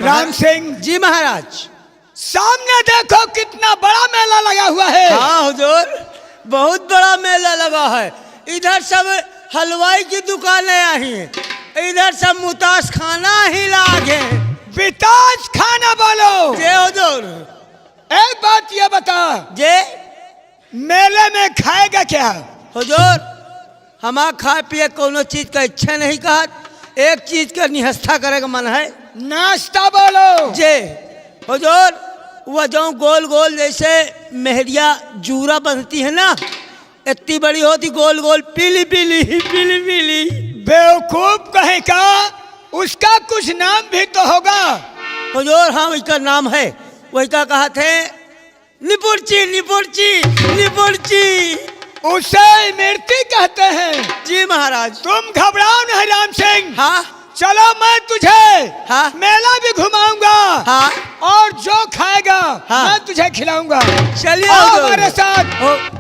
राम सिंह जी महाराज। सामने देखो कितना बड़ा मेला लगा हुआ है। हाँ हुजूर, बहुत बड़ा मेला लगा है। इधर सब हलवाई की दुकानें आई हैं, इधर सब मुताज खाना ही लागे। विताज खाना बोलो। जे हुजूर। एक बात ये बता, जे मेले में खाएगा क्या? हुजूर, हमारा खाए पिए कोनो चीज का इच्छा नहीं कहा, एक चीज का निहस्था करे का मन है। नाश्ता बोलो। जे हुजूर, वह जो गोल गोल जैसे मेहरिया जूरा बनती है ना, इतनी बड़ी होती, गोल गोल पीली पीली पीली पीली। बेवकूफ कहे का, उसका कुछ नाम भी तो होगा। हुजूर हाँ, उसका नाम है, वही का कहा थे, निपुर्ची निपुर्ची निपुर्ची। उसे इमरती कहते हैं। जी महाराज। तुम घबराओ नहीं राम सिंह। हाँ चलो मैं तुझे हाँ मेला भी घुमाऊंगा। हाँ, और जो खाएगा हाँ, मैं तुझे खिलाऊंगा। चलिए हमारे साथ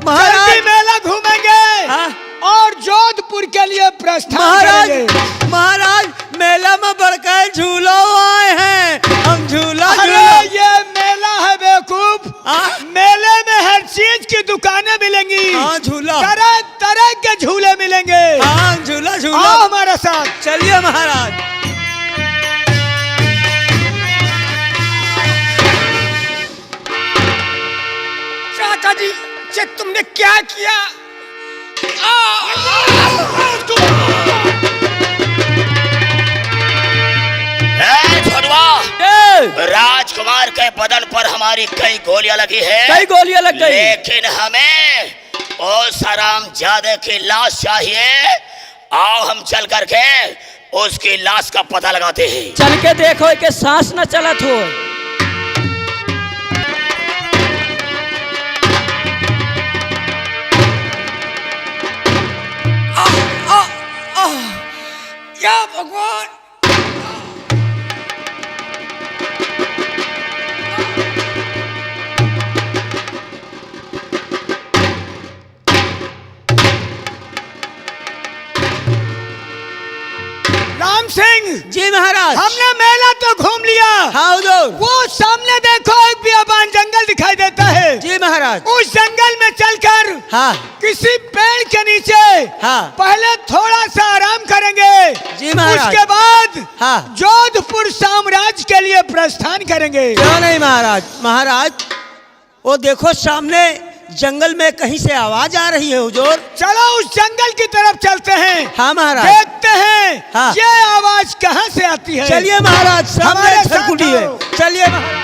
महाराज। जल्दी मेला घूमेंगे। हाँ? और जोधपुर के लिए प्रस्थान महाराज, करेंगे। महाराज मेला में बड़का झूला आए हैं, हम झूला अरे ये मेला है बेवकूफ। हाँ? मेले में हर चीज की दुकानें मिलेंगी। हाँ झूला, तरह तरह के झूले मिलेंगे। हाँ झूला झूला। आओ हमारे साथ। चलिए महाराज। चाचा जी, ये तुमने क्या किया? राजकुमार के बदन पर हमारी कई गोलियां लगी है। कई गोलियां लग गई, लेकिन हमें ओ सरामजादे की लाश चाहिए। आओ हम चल करके उसकी लाश का पता लगाते हैं। चल के देखो कि सांस न चलत हो। या भगवान, राम सिंह जी महाराज। हमने मेला तो घूम लिया। हाँ हुजूर। वो सामने देखो एक बियाबान जंगल दिखाई देता है। जी महाराज। उस जंगल में चलकर हाँ किसी पेड़ के नीचे हाँ पहले थोड़ा सा आराम करेंगे। जी महाराज। उसके बाद हाँ जोधपुर साम्राज्य के लिए प्रस्थान करेंगे। क्यों नहीं महाराज। महाराज वो देखो सामने जंगल में कहीं से आवाज आ रही है हुजूर। चलो उस जंगल की तरफ चलते हैं। हाँ महाराज। देखते हैं हाँ। ये आवाज कहाँ से आती है। चलिए महाराज, सामने हमारे साथ छरकुटी है। आओ। चलिए महाराज।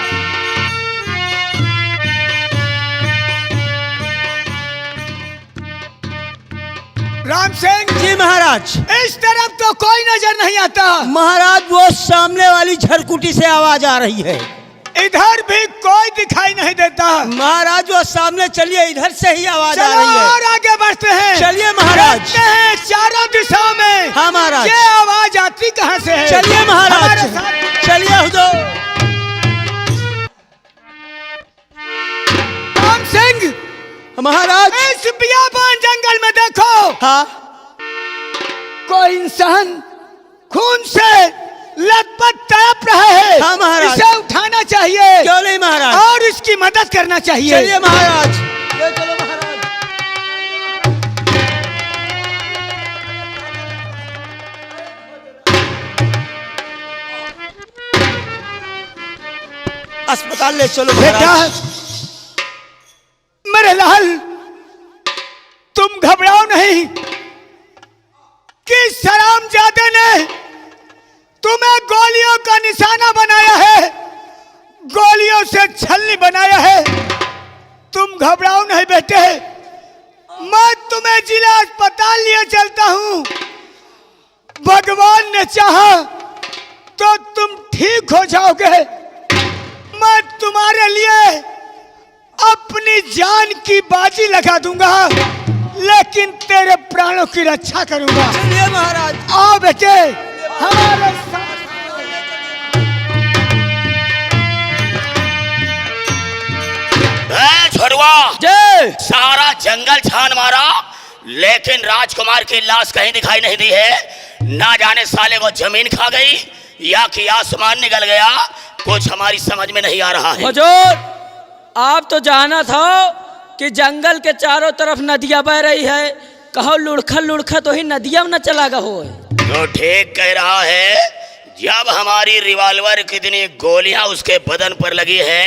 राम सिंह जी महाराज। इस तरफ तो कोई नजर नहीं आता। महाराज वो सामने वाली झरकुटी से आवाज आ रही है। इधर भी कोई दिखाई नहीं देता। महाराज वो सामने, चलिए इधर से ही आवाज आ चलो रही है। और आगे बढ़ते हैं। चलिए महाराज। देखते हैं चारों दिशाओं में हाँ महाराज। ये आवाज आती कहाँ से है। चलिए महाराज। हमारे साथ। चलिए हुजूर। राम सिंह महाराज। इस बियाबान जंगल में देखो, हाँ कोई इंसान खून से लथपथ तड़प रहा है। हाँ महाराज। इसे उठाना चाहिए। क्यों नहीं महाराज। और इसकी मदद करना चाहिए। चलिए महाराज। ले चलो महाराज। अस्पताल ले चलो बेटा, महाराज। मेरे लाल, तुम घबराओ नहीं कि सरामजादे ने तुम्हें गोलियों का निशाना बनाया है, गोलियों से छलनी बनाया है। तुम घबराओ नहीं बेटे, मैं तुम्हें जिला अस्पताल लिए चलता हूं। भगवान ने चाहा तो तुम ठीक हो जाओगे। मैं तुम्हारे लिए अपनी जान की बाजी लगा दूंगा, लेकिन तेरे प्राणों की रक्षा करूंगा। चलिए महाराज। आओ बेटे हमारे साथ। छोड़वा। जय। सारा जंगल छान मारा, लेकिन राजकुमार की लाश कहीं दिखाई नहीं दी है। ना जाने साले को जमीन खा गई या कि आसमान निकल गया। कुछ हमारी समझ में नहीं आ रहा है। हुजूर, आप तो जाना था कि जंगल के चारों तरफ नदियां बह रही है, कहो लुढ़खा लुढ़खा तो ही नदियां न चलागा हो। तो ठीक कह रहा है, जब हमारी रिवॉल्वर कितनी गोलियां उसके बदन पर लगी है,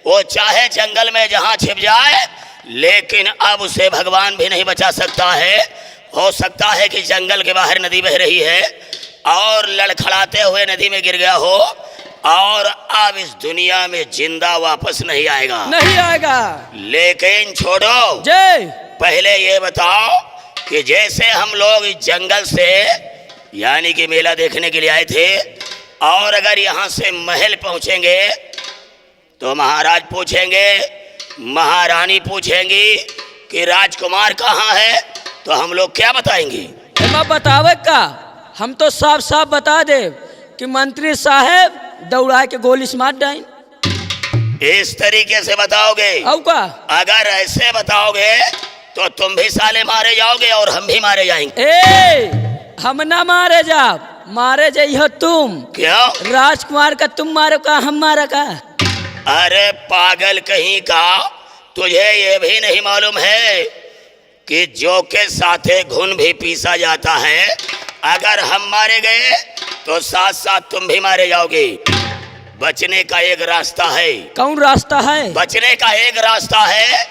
वो चाहे जंगल में जहां छिप जाए, लेकिन अब उसे भगवान भी नहीं बचा सकता है। हो सकता है कि जंगल के बाहर नदी बह रही है और लड़खड़ाते हुए नदी में गिर गया हो और अब इस दुनिया में जिंदा वापस नहीं आएगा। नहीं आएगा। लेकिन छोड़ो, जय, पहले ये बताओ कि जैसे हम लोग इस जंगल से यानी कि मेला देखने के लिए आए थे, और अगर यहाँ से महल पहुँचेंगे तो महाराज पूछेंगे, महारानी पूछेंगी कि राजकुमार कहाँ है, तो हम लोग क्या बताएंगे? मैं बतावे का, हम तो साफ साफ बता दे कि मंत्री साहब दौड़ा के गोली मार डाइन। इस तरीके से बताओगे? औ का? अगर ऐसे बताओगे तो तुम भी साले मारे जाओगे और हम भी मारे जाएंगे। ए, हम ना मारे जा, मारे जाइयो तुम। क्यों? राजकुमार का तुम मारो का हम मारा का? अरे पागल कहीं का, तुझे ये भी नहीं मालूम है कि जो के साथे घुन भी पीसा जाता है, अगर हम मारे गए तो साथ साथ तुम भी मारे जाओगे। बचने का एक रास्ता है। कौन रास्ता है? बचने का एक रास्ता है,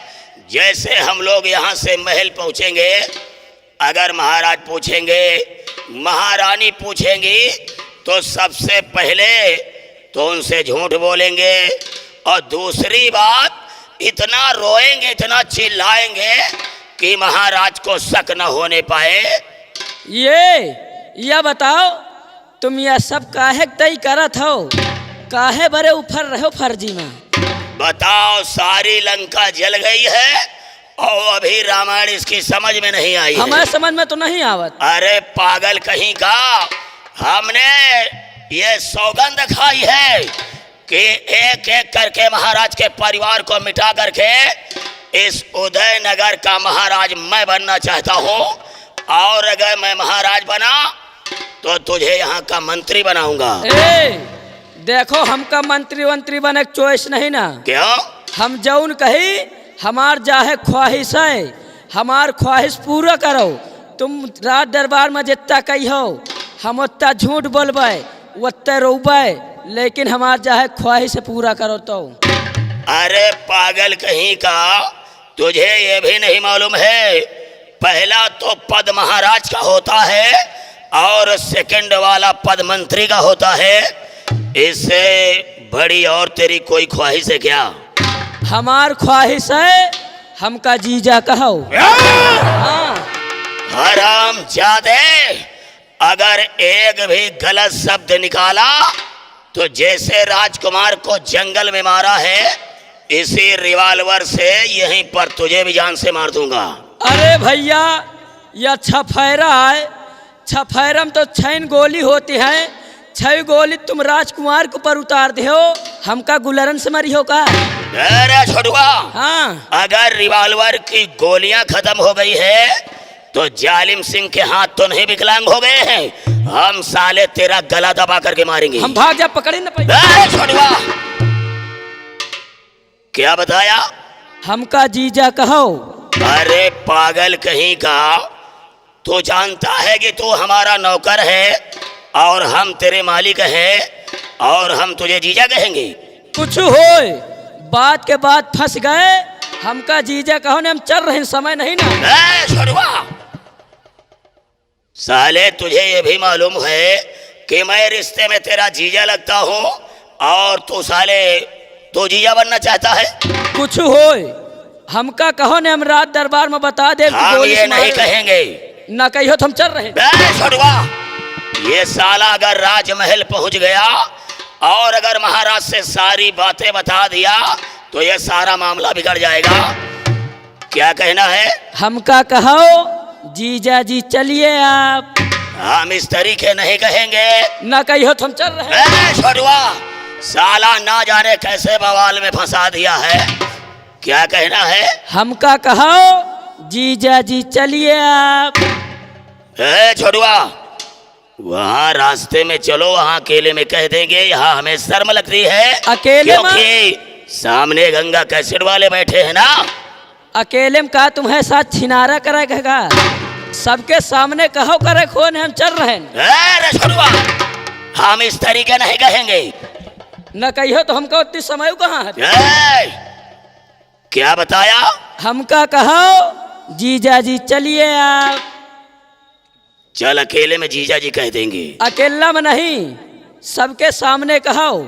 जैसे हम लोग यहाँ से महल पहुँचेंगे, अगर महाराज पूछेंगे, महारानी पूछेंगी, तो सबसे पहले तो उनसे झूठ बोलेंगे, और दूसरी बात इतना रोएंगे, इतना चिल्लाएंगे कि महाराज को शक न होने पाए। ये बताओ, तुम यह सब काहे तय करत हो? काहे बरे ऊपर रहो फर्जी में? बताओ, सारी लंका जल गई है और अभी रामायण इसकी समझ में नहीं आई है। हमारे समझ में तो नहीं आवत। अरे पागल कहीं का, हमने ये सौगंध खाई है कि एक एक करके महाराज के परिवार को मिटा करके इस उदयनगर का महाराज मैं बनना चाहता हूँ, और अगर मैं महाराज बना तो तुझे यहाँ का मंत्री बनाऊंगा। देखो, हमका मंत्री वंत्री बने चॉइस नहीं ना। क्यों? हम जौन कही हमार जाहे ख्वाहिश है, हमार ख्वाहिश पूरा करो। तुम राज दरबार में जितना कही हो, हम उतना झूठ बोलबे, उतना रोबे, लेकिन हमार जाहे ख्वाहिश पूरा करो तो। अरे पागल कहीं का, तुझे ये भी नहीं मालूम है, पहला तो पद महाराज का होता है और सेकंड वाला पद मंत्री का होता है। इससे बड़ी और तेरी कोई ख्वाहिश है क्या? हमार ख्वाहिश है हमका जीजा कहो। हाँ। हरामजादे, अगर एक भी गलत शब्द निकाला तो जैसे राजकुमार को जंगल में मारा है, इसी रिवॉल्वर से यहीं पर तुझे भी जान से मार दूंगा। अरे भैया, यह छफैरा है, छफैरा में तो 6 गोली होती है, 6 गोली तुम राजकुमार के ऊपर उतार दे हो, हमका गुलरन से मरी हो का? अरे छोटुआ, हाँ। अगर रिवॉल्वर की गोलियां खत्म हो गई है तो जालिम सिंह के हाथ तो नहीं विकलांग हो गए हैं, हम साले तेरा गला दबा करके मारेंगे। हम भाग जा, पकड़े न पाएंगे। अरे छोटुआ, क्या बताया? हमका जीजा कहो। अरे पागल कहीं का, तू जानता है कि तू हमारा नौकर है और हम तेरे मालिक हैं, और हम तुझे जीजा कहेंगे? कुछ होए, बात के बाद फंस गए, हमका जीजा कहो ने, हम चल रहे हैं, समय नहीं ना। छोड़वा, साले तुझे ये भी मालूम है कि मैं रिश्ते में तेरा जीजा लगता हूँ, और तू साले तू जीजा बनना चाहता है? कुछ होए, हमका कहो ने, हम रात दरबार में बता दे। हम ये नहीं कहेंगे। ना कहियो तो हम चल रहे हैं। छोड़वा, ये साला अगर राजमहल पहुंच गया और अगर महाराज से सारी बातें बता दिया तो ये सारा मामला बिगड़ जाएगा। क्या कहना है? हमका कहो जीजा जी चलिए आप। हम इस तरीके नहीं कहेंगे। ना कहियो तो हम चल रहे हैं। छोड़वा, साला ना जाने कैसे बवाल में फंसा दिया है। क्या कहना है? हमका कहो जीजा जी चलिए आप। छोड़वा, वहाँ रास्ते में चलो, वहाँ अकेले में कह देंगे, यहाँ हमें शर्म लगती है अकेले में? क्योंकि सामने गंगा कैसेट वाले बैठे हैं ना। अकेले में कहा तुम्हें साथ छिनारा करेगा, सबके सामने कहो करे खोन हम चल रहे हैं। रछुआ, हम इस तरीके नहीं कहेंगे। न कहियो तो हमको उतनी समय कहाँ है। क्या बताया? हमका कहो जीजा जी चलिए आप। चल अकेले में जीजा जी कह देंगे। अकेला में नहीं, सबके सामने कहो,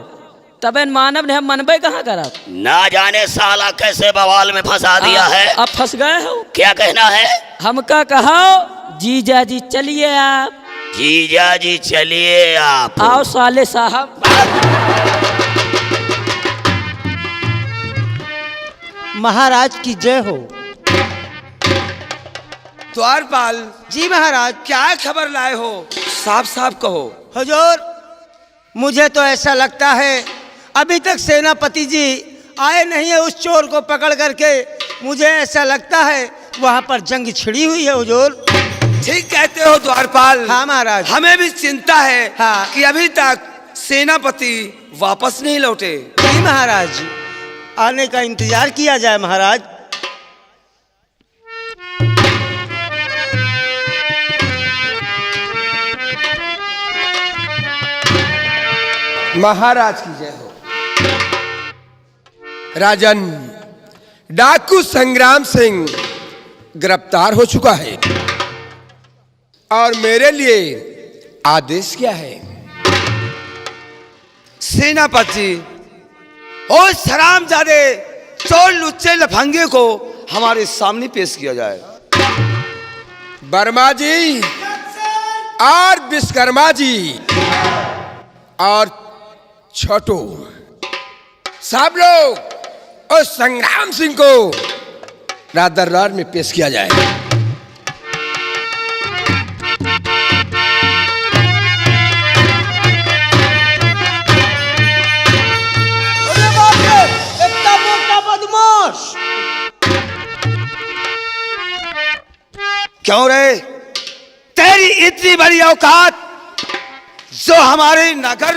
तबे मानव ने हम मनबे कहाँ करब। ना जाने साला कैसे बवाल में फंसा दिया है। अब फंस गए हो। क्या कहना है? हमका कहो जीजा जी चलिए आप। जीजा जी चलिए आप। आओ साले साहब। महाराज की जय हो। द्वारपाल जी महाराज। क्या खबर लाए हो? साफ साफ कहो। हुजूर, मुझे तो ऐसा लगता है अभी तक सेनापति जी आए नहीं है उस चोर को पकड़ करके। मुझे ऐसा लगता है वहाँ पर जंग छिड़ी हुई है हुजूर। ठीक कहते हो द्वारपाल। हाँ महाराज। हमें भी चिंता है हाँ। कि अभी तक सेनापति वापस नहीं लौटे। जी महाराज, आने का इंतजार किया जाए महाराज। महाराज की जय हो। राजन, डाकू संग्राम सिंह गिरफ्तार हो चुका है और मेरे लिए आदेश क्या है? सेनापति, ओ हरामजादे चोर लुच्चे लफंगे को हमारे सामने पेश किया जाए। वर्मा जी और विश्वकर्मा जी और छोटू, सब लोग उस संग्राम सिंह को रात दरबार में पेश किया जाए। क्यों रे, तेरी इतनी बड़ी औकात जो हमारे नगर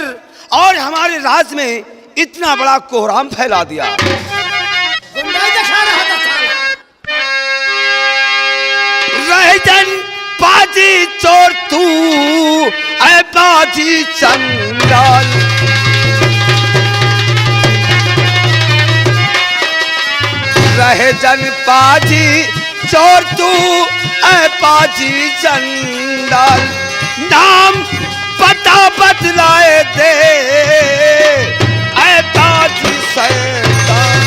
और हमारे राज्य में इतना बड़ा कोहराम फैला दिया। रहजन पाजी चोर तू, ऐ पाजी चंडाल। रहजन पाजी चोर तू, ऐ पाजी चंडाल। नाम पता बदलाए दे, ऐ पाजी शैतान।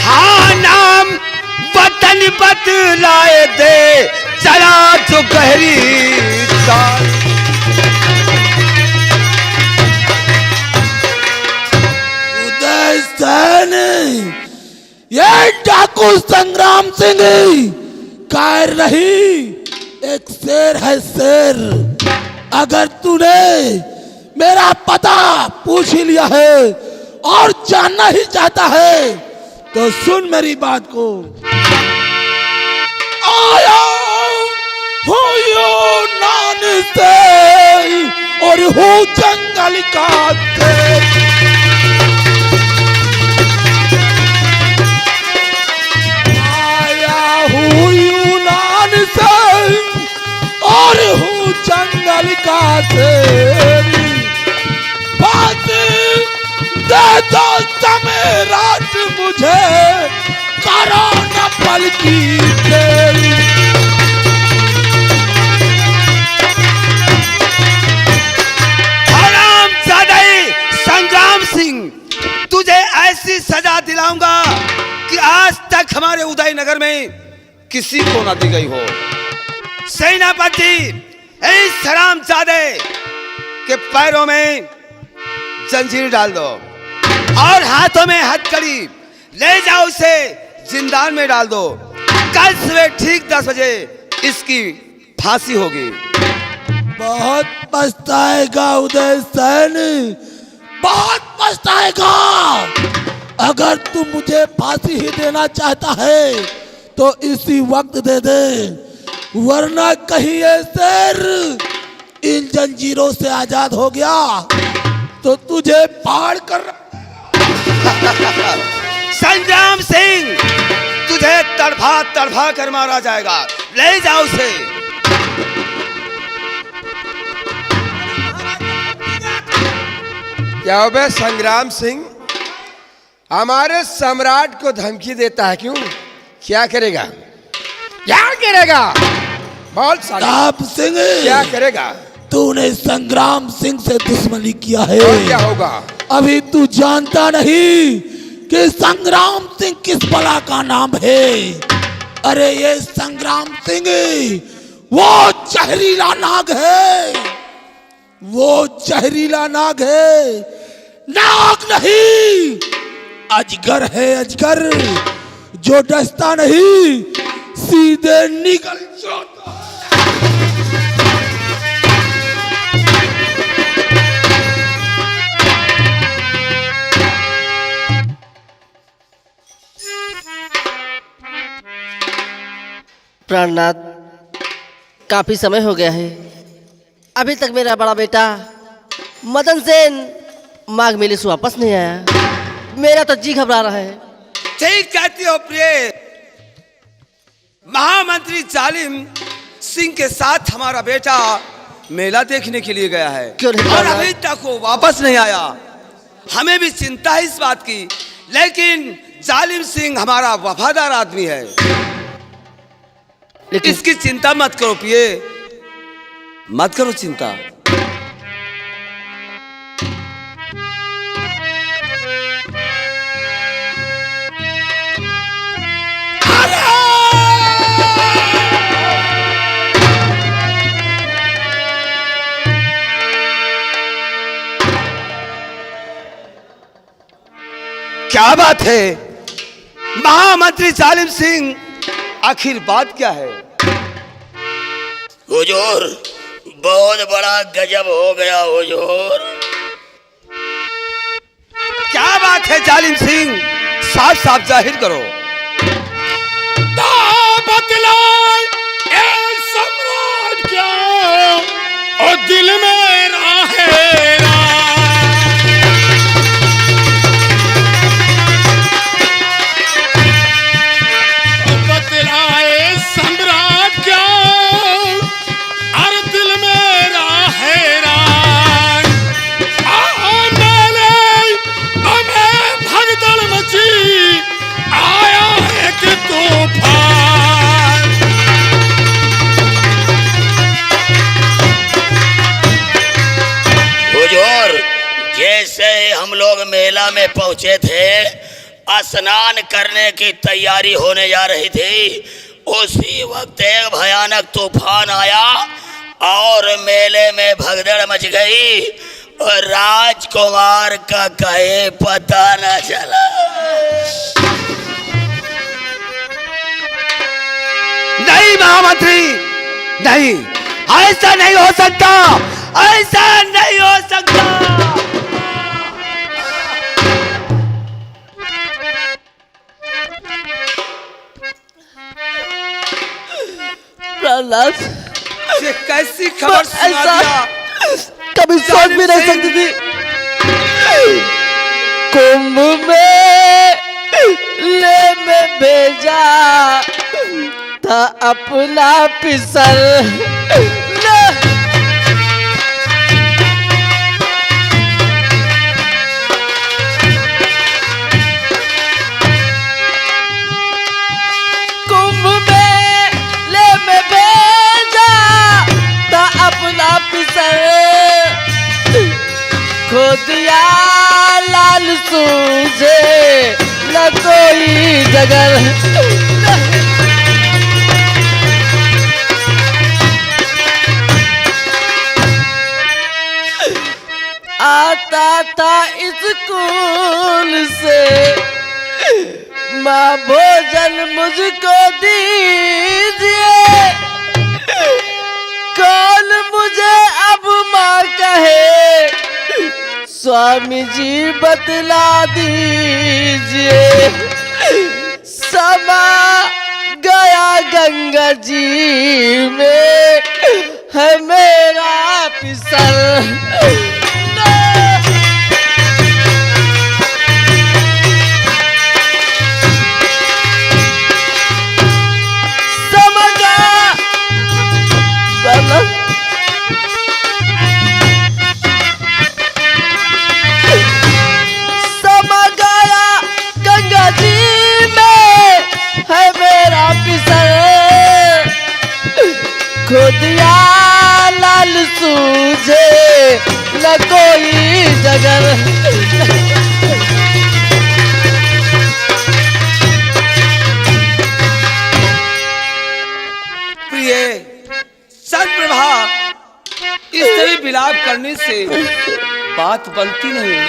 हाँ, नाम वतन बदलाए दे, चला जो गहरी चाल। उदय सेन, ये डाकू संग्राम सिंह कायर नहीं, एक शेर है शेर। अगर तूने मेरा पता पूछ ही लिया है और जानना ही चाहता है तो सुन मेरी बात को। आया हूँ यूनान से और हूँ जंगल का शेर। और हूँ जंगल का शेर। बात दे दो समय रात मुझे, करो न पल की देरी। हरामजादे संग्राम सिंह, तुझे ऐसी सजा दिलाऊंगा कि आज तक हमारे उदयनगर में किसी को न दी गई हो। सेनापति, इस हरामजादे के पैरों में जंजीर डाल दो और हाथों में हथकड़ी, ले जाओ उसे जिंदान में डाल दो। कल सुबह ठीक 10 बजे इसकी फांसी होगी। बहुत पछताएगा उदय सेन, बहुत पछताएगा। अगर तू मुझे फांसी ही देना चाहता है तो इसी वक्त दे दे, वरना कहीं ये शेर इन जंजीरों से आजाद हो गया तो तुझे फाड़ कर संग्राम सिंह, तुझे तड़फा तड़फा कर मारा जाएगा। ले जाओ उसे। क्या हो बे संग्राम सिंह, हमारे सम्राट को धमकी देता है क्यों? क्या करेगा, क्या करेगा? बोल साले, प्रताप सिंह, क्या करेगा? तूने संग्राम सिंह से दुश्मनी किया है। और क्या होगा? अभी तू जानता नहीं कि संग्राम सिंह किस बला का नाम है। अरे ये संग्राम सिंह वो जहरीला नाग है, वो जहरीला नाग है, नाग नहीं अजगर है, अजगर जो डसता नहीं सीधे निकल जाता। प्राणनाथ, काफी समय हो गया है, अभी तक मेरा बड़ा बेटा मदन सेन माघ मेले से वापस नहीं आया। मेरा तो जी घबरा रहा है। ठीक कहती हो प्रिय। महामंत्री जालिम सिंह के साथ हमारा बेटा मेला देखने के लिए गया है क्यों नहीं और जाना? अभी तक वो वापस नहीं आया। हमें भी चिंता है इस बात की, लेकिन जालिम सिंह हमारा वफादार आदमी है। लेकिन इसकी चिंता मत करो पिए, मत करो चिंता। क्या बात है महामंत्री जालिम सिंह, आखिर बात क्या है? हुजूर, बहुत बड़ा गजब हो गया हुजूर। क्या बात है जालिम सिंह, साफ साफ जाहिर करो। सम्राट क्या और दिल में रहेगा। बतलाए सम्राट क्या और दिल में रहेगा। भगदड़ मची आया है कि तूफान। हुजूर, जैसे हम लोग मेला में पहुंचे थे, स्नान करने की तैयारी होने जा रही थी, उसी वक्त एक भयानक तूफान आया और मेले में भगदड़ मच गई और राजकुमार का कहीं पता न चला। नहीं महामंत्री, नहीं, ऐसा नहीं हो सकता, ऐसा नहीं हो सकता। प्रहलाद, ये कैसी खबर सुना ऐसा दिया? कभी सोच भी नहीं सकती थी। कुंभ में ले में भेजा था अपना पिसर। कुंभ में ले में भेजा था अपना पिसर, खो दिया लाल सूझे न कोई जगर। आता था स्कूल से, माँ भोजन मुझको दीजिए, कौन मुझे अब माँ कहे, स्वामी जी बतला दीजिए। समा गया गंगा जी में है मेरा फिसल। समझ गया समझ गया गंगा जी में है मेरा फिसल। खो दिया लाल सूझे न कोई जगर। प्रिय सर्वप्रभा, इस तरह विलाप करने से बात बनती नहीं।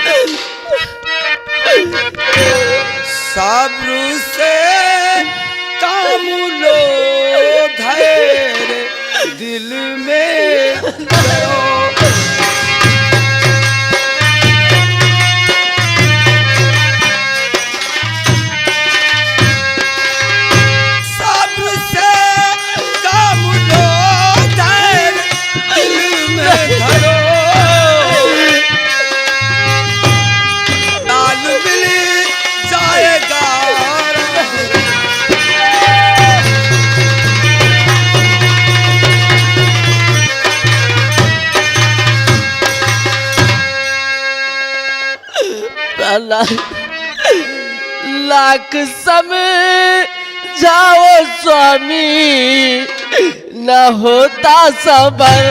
साब्र से काम लो, धैर्य दिल में करो। साब्र से काम लो, धैर्य दिल में धरो। लाल मिल जाएगा। लाख समय जाओ स्वामी न होता सबर।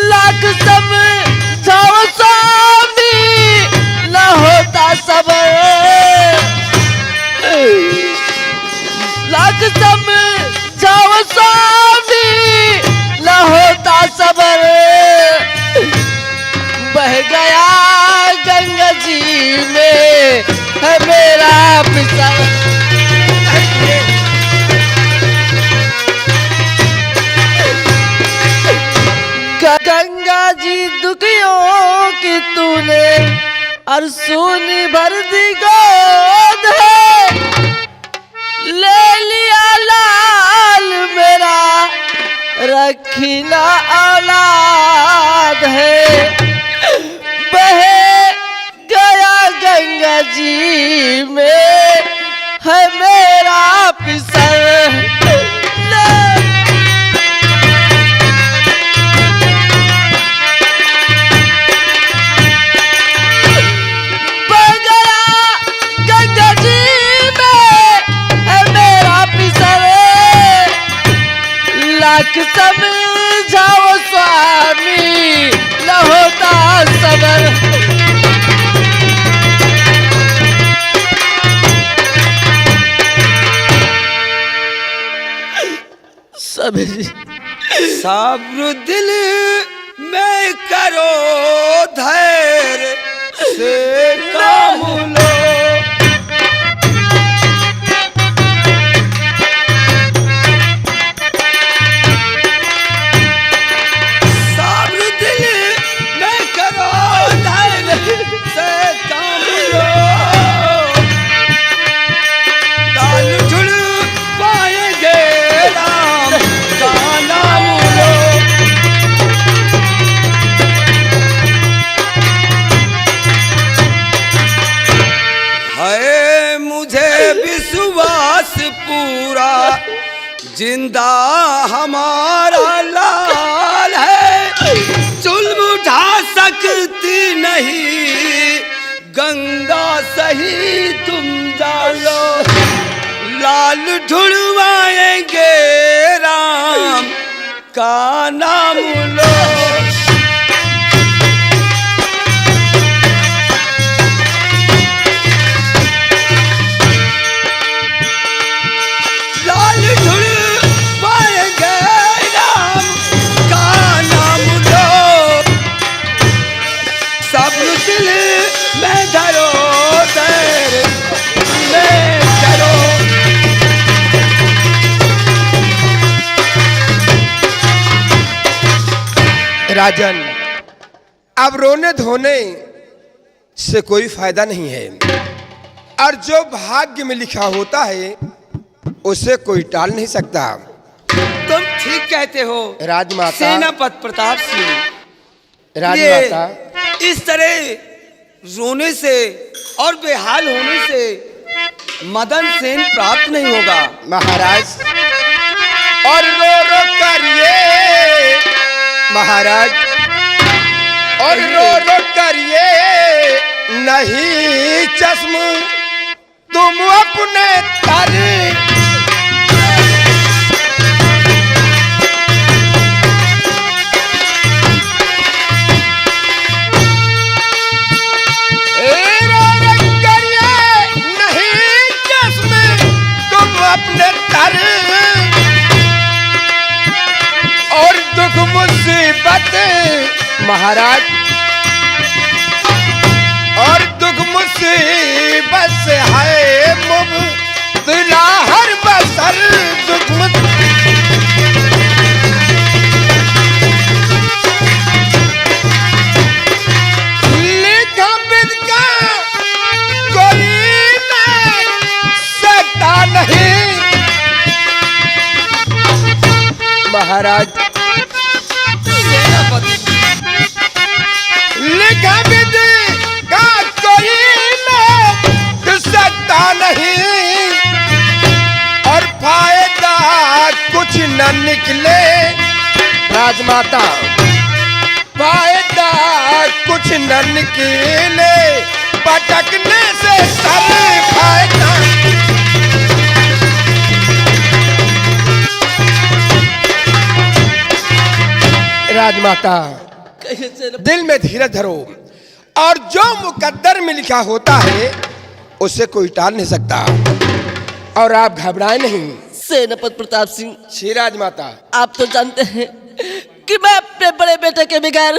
लाख समय जाओ स्वामी न होता सबर। लाख समय जाओ स्वामी न होता सबर। बह गया गंगा जी में है मेरा फिसल। गंगा जी दुखियों की तूने अरसूनी भर दी गोद है। ले लिया लाल मेरा रखी ना औलाद है। बह गया गंगा जी में है मेरा फिसल। लाख समझाओ स्वामी न होता सबर। साब्र दिल में करो, धैर्य से काम लो। साब्र दिल में करो, धैर्य से काम लो। काल जुड़ पाएंगे राम का नाम लो। है मुझे विश्वास पूरा, जिंदा हमारा लाल है। जुल्म उठा सकती नहीं गंगा, सही तुम जानो। लाल ढूंढवाएंगे राम का नाम लो। लाल ढूंढवाएंगे राम का नाम लो। सब दिल में धरो, धैर्य में धरो। राजन, अब रोने धोने से कोई फायदा नहीं है, और जो भाग्य में लिखा होता है उसे कोई टाल नहीं सकता। तुम ठीक कहते हो राजमाता, सेनापति प्रताप सिंह। राजमाता, ये इस तरह रोने से और बेहाल होने से मदन सेन प्राप्त नहीं होगा महाराज। और रो रो करिए महाराज, और रो रो करिए नहीं चश्म तुम अपने तर। अपने तर, और दुख मुसीबत महाराज, और दुख मुसीबत से है मुब्तला हर बसर। दुख लिखा बिद का कोई न सकता नहीं महाराज। लिखा विद का कोई न सकता नहीं, और फायदा कुछ न निकले राजमाता, फायदा कुछ न निकले पटकने से सर फायदा। राजमाता, दिल में धीरज धरो, और जो मुकद्दर में लिखा होता है उसे कोई टाल नहीं सकता, और आप घबराए नहीं। सेनापति प्रताप सिंह, श्री राजमाता, आप तो जानते हैं कि मैं अपने बड़े बेटे के बगैर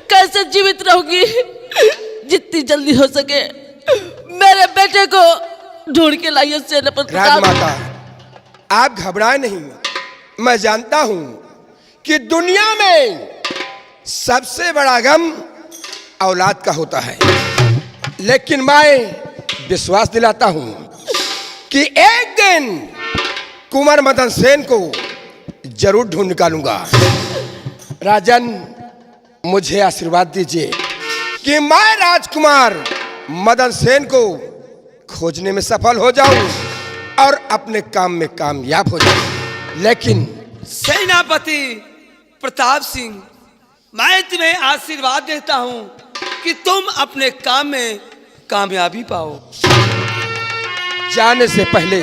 कैसे जीवित रहूंगी। जितनी जल्दी हो सके मेरे बेटे को ढूंढ के लाइए सेनापति प्रताप। राजमाता, आप घबराए नहीं। मैं जानता हूं कि दुनिया में सबसे बड़ा गम औलाद का होता है, लेकिन मैं विश्वास दिलाता हूं कि एक दिन कुंवर मदन सेन को जरूर ढूंढ निकालूंगा। राजन, मुझे आशीर्वाद दीजिए कि मैं राजकुमार मदन सेन को खोजने में सफल हो जाऊं और अपने काम में कामयाब हो जाऊं। लेकिन सेनापति प्रताप सिंह, मैं तुम्हें आशीर्वाद देता हूं कि तुम अपने काम में कामयाबी पाओ। जाने से पहले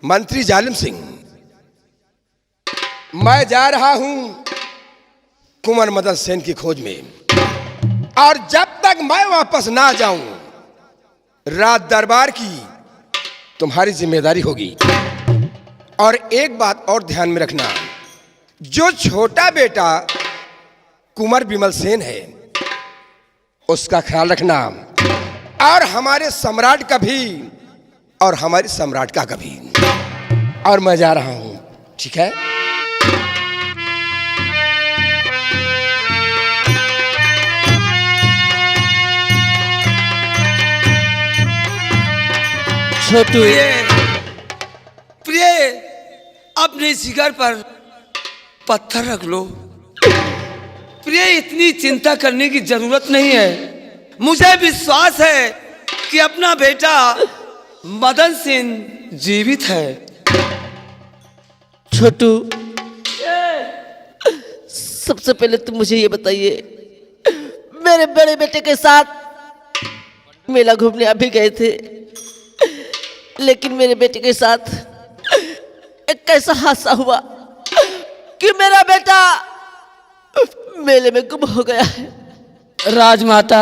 मंत्री जालिम सिंह, मैं जा रहा हूं कुंवर मदन सेन की खोज में, और जब तक मैं वापस ना जाऊं राज दरबार की तुम्हारी जिम्मेदारी होगी। और एक बात और ध्यान में रखना, जो छोटा बेटा कुंवर विमल सेन है उसका ख्याल रखना, और हमारे सम्राट का भी, और हमारी सम्राट का भी। और मैं जा रहा हूं, ठीक है? छोटू, प्रिय, अपने जिगर पर पत्थर रख लो। प्रिय, इतनी चिंता करने की जरूरत नहीं है। मुझे विश्वास है कि अपना बेटा मदन सेन जीवित है। छोटू, सबसे पहले तुम मुझे ये बताइए, मेरे बड़े बेटे के साथ मेला घूमने आप भी गए थे, लेकिन मेरे बेटे के साथ एक कैसा हादसा हुआ कि मेरा बेटा मेले में गुम हो गया है। राजमाता,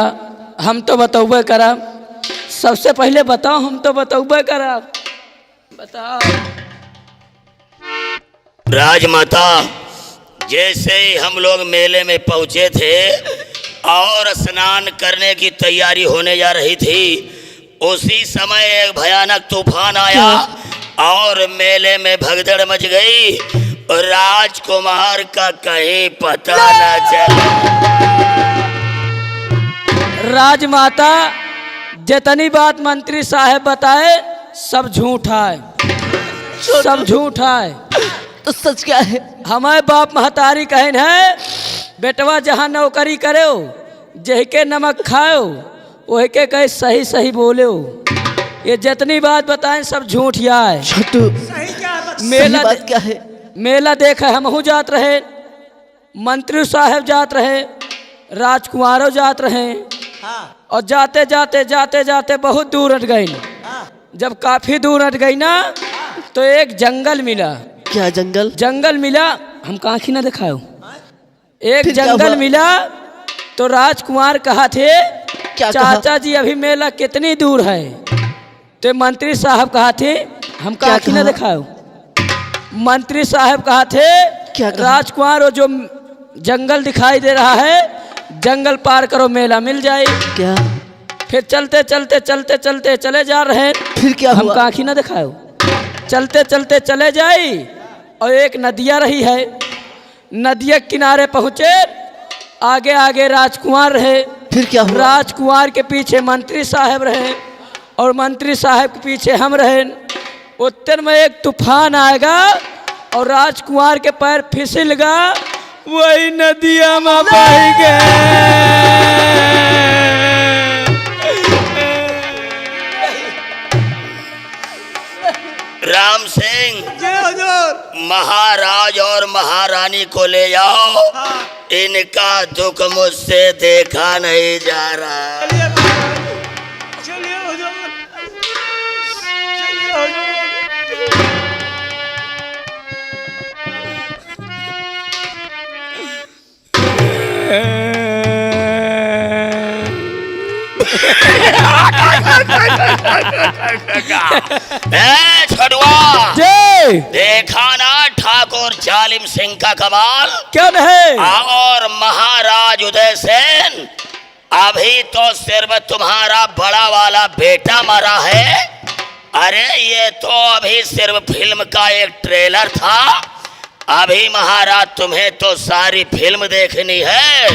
हम तो बतौबे करब, सबसे पहले बताओ, हम तो बतौबे करब, बताओ। राजमाता, जैसे ही हम लोग मेले में पहुंचे थे और स्नान करने की तैयारी होने जा रही थी, उसी समय एक भयानक तूफान आया और मेले में भगदड़ मच गई राजकुमार का कहीं पता न चले। राजमाता, जितनी बात मंत्री साहब बताए सब झूठा है, सब झूठा है। तो सच क्या है? हमारे बाप महतारी कहन है, बेटवा जहाँ नौकरी करो, जह के नमक खाओ, वही के कहे सही सही बोलो। ये जितनी बात बताएं सब झूठिया है। छोटू, मेला बात क्या है? मेला देखा हमहू जात रहे, मंत्री साहब जात रहे, राजकुमारों जात रहे, और जाते जाते जाते जाते बहुत दूर हट गई। जब काफी दूर हट गई ना, तो एक जंगल मिला। क्या जंगल? जंगल मिला, हम काखी ना दिखाओ। एक फिर क्या जंगल हुआ? मिला तो राजकुमार कहा थे, क्या चाचा कहा? जी अभी मेला कितनी दूर है? तो मंत्री साहब कहा थे, हम क्या काखी ना कहा? दिखाओ। मंत्री साहब कहा थे, क्या कहा? राजकुमार वो जो जंगल दिखाई दे रहा है, जंगल पार करो मेला मिल जाए। क्या? फिर चलते चलते चलते चलते चले जा रहे हैं, फिर क्या हम हुआ? काखी ना दिखाओ। चलते चलते चले जाई और एक नदिया रही है, नदिया के किनारे पहुँचे, आगे आगे राजकुमार रहे, फिर क्या हुआ? राजकुमार के पीछे मंत्री साहब रहे और मंत्री साहब के पीछे हम रहे। उत्तर में एक तूफान आएगा और राजकुमार के पैर फिसल गा, वही नदिया में बह गए। राम सिंह, जय हुजूर। महाराज और महारानी को ले जाओ, इनका दुख मुझसे देखा नहीं जा रहा। चलिए हुजूर, चलिए हुजूर। छड़ुआ, जय देखा ना ठाकुर जालिम सिंह का कमाल। क्या नहीं? और महाराज उदय सेन, अभी तो सिर्फ तुम्हारा बड़ा वाला बेटा मरा है। अरे ये तो अभी सिर्फ फिल्म का एक ट्रेलर था, अभी महाराज तुम्हें तो सारी फिल्म देखनी है।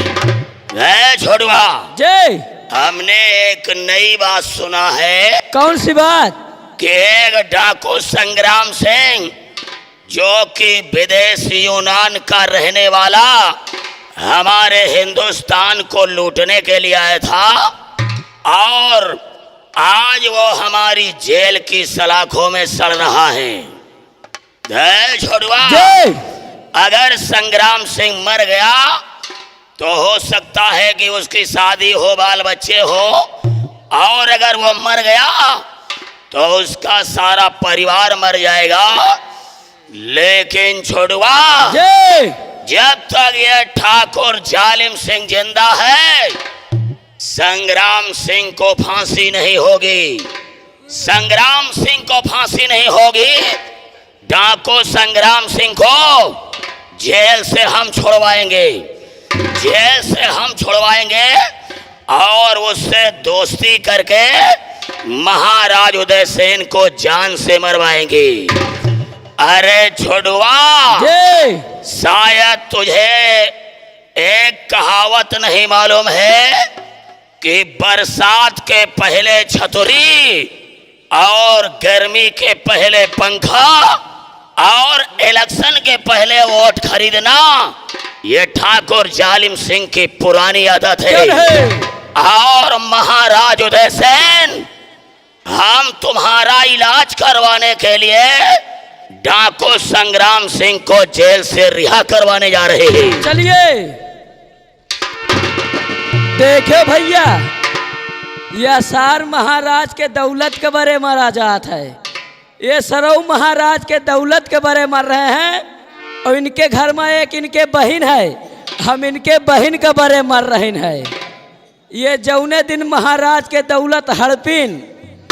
छोड़वा, जय हमने एक नई बात सुना है कौन सी बात? कि एक डाकू संग्राम सिंह, जो कि विदेश यूनान का रहने वाला, हमारे हिंदुस्तान को लूटने के लिए आया था और आज वो हमारी जेल की सलाखों में सड़ रहा है। छोड़वा, जय अगर संग्राम सिंह मर गया तो हो सकता है कि उसकी शादी हो, बाल बच्चे हो, और अगर वो मर गया तो उसका सारा परिवार मर जाएगा। लेकिन छोड़वा, जय जब तक ये ठाकुर जालिम सिंह जिंदा है, संग्राम सिंह को फांसी नहीं होगी। संग्राम सिंह को फांसी नहीं होगी। डाकू संग्राम सिंह को जेल से हम छुड़वाएंगे, जेल से हम छुड़वाएंगे और उससे दोस्ती करके महाराज उदय सेन को जान से मरवाएंगे। अरे छोड़वा, जय शायद तुझे एक कहावत नहीं मालूम है कि बरसात के पहले छतरी और गर्मी के पहले पंखा और इलेक्शन के पहले वोट खरीदना, ये ठाकुर जालिम सिंह की पुरानी आदत है। और महाराज उदय सेन, हम तुम्हारा इलाज करवाने के लिए डाकू संग्राम सिंह को जेल से रिहा करवाने जा रहे हैं। चलिए देखे भैया, यह सार महाराज के दौलत के बरे मारा जात है। ये सरऊ महाराज के दौलत के बरे मर रहे हैं और इनके घर में एक इनके बहन है, हम इनके बहन के बरे मर रहे हैं। ये जौने दिन महाराज के दौलत हड़पिन,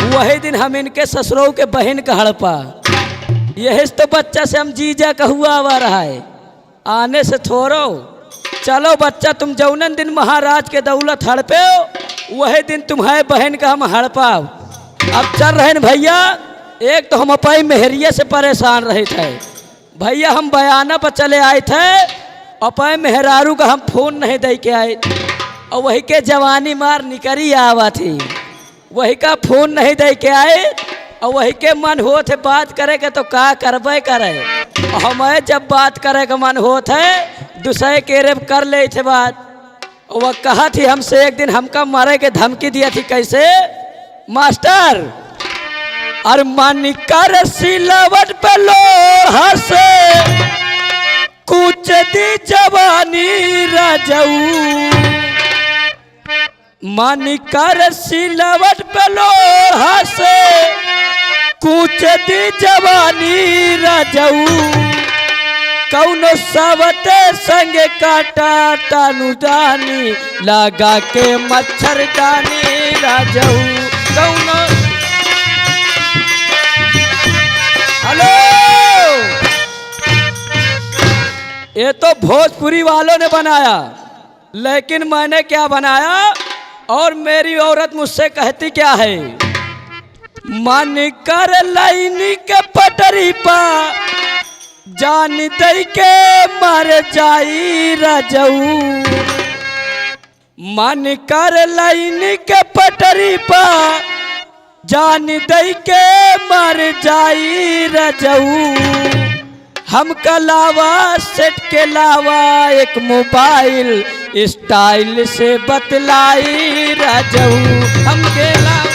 वही दिन हम इनके ससुरों के बहन का हड़पा। यही तो बच्चा से हम जीजा का हुआ हुआ रहा है, आने से थोड़ो। चलो बच्चा, तुम जौनन दिन महाराज के दौलत हड़पे, वही दिन तुम्हारे बहन का हम हड़पाओ। अब चल रहे हैं भैया, एक तो हम अपनी मेहरिया से परेशान रहे थे, भैया हम बयाना पर चले आए थे और पे मेहरारू का हम फोन नहीं दे के आए और वही के जवानी मार निकरी आवा थी, वही का फोन नहीं दे के आए और वही के मन हो थे बात करे के तो का करबे करे। हमें जब बात करे का मन हो थे दूसरे के रेप कर ले थे बात। वह कहा थी हमसे एक दिन हमका मारे के धमकी दिया थी, कैसे मास्टर और मन कर सिलावट पे लोहा से कुछ दी जवानी राजऊ, मन कर सिलावट पे लोहा से कुछ दी जवानी राजऊ, कौनो सावते संगे काटा तानुदानी लगा के मच्छरदानी राजऊ, कौनो। हेलो, ये तो भोजपुरी वालों ने बनाया, लेकिन मैंने क्या बनाया और मेरी औरत मुझसे कहती क्या है, मन कर लाइनी के पटरी पा जान दई के मर जाई राजऊ, मन कर लाइनी के पटरी पा जान दई के मर जाई राजऊ, हम कलावा सेट के लावा एक मोबाइल स्टाइल से बतलाई राजऊ, हम के लावा